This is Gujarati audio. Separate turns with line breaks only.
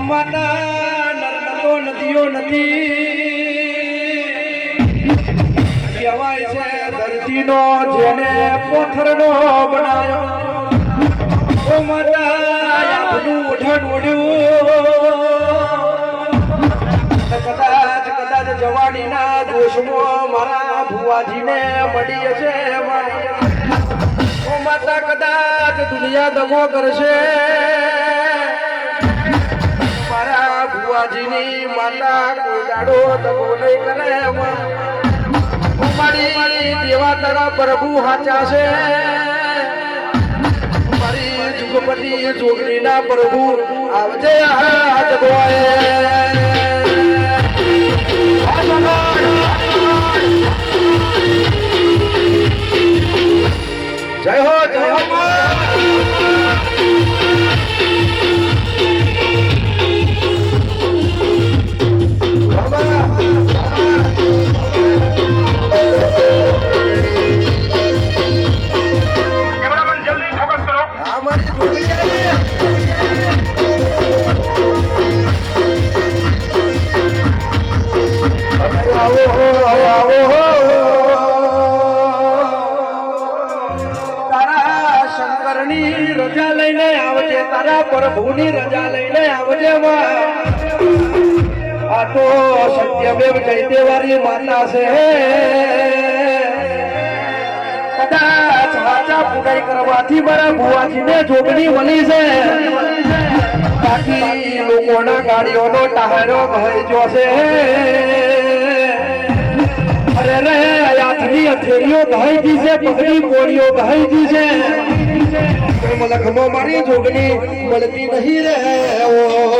માતા નર્મદો નદીઓ નથી કહેવાય છે ધરતીનો જેને પોથરનો બનાવ્યો ઓ માતા આપનું ઓઢણ ઓઢ્યું કદાચ જવાનીના દોષમાં મારા ભુવાજીને મળી છે ઓ માતા કદાચ દુનિયા દગો કરશે મારા ભુવાજીની માતા કોઈ દાડો દગો નહીં કરે મારી દેવા તારા પ્રભુ હાચા છે મારી જુગપતિ જોગણીના પ્રભુ આવજે હાથ ગોય જય હો જય હો રજા લઈને આવજે તારા પ્રભુની રજા લઈને આવજે આ તો સત્યમેવ જયદેવારી માતા છે કદાચ વાચા પૂરાઈ કરવાથી મારા ભુવાજીને જોગણી મળી છે બાકી લોકોના ગાડીઓનો ટાયરો ભરી જોશે અરે રે હાથની હથેળીઓ ગહાઈ દી છે પગની કોળીઓ ગહાઈ દી છે મલખમાં મારી જોગણી મળતી નહીં રે ઓ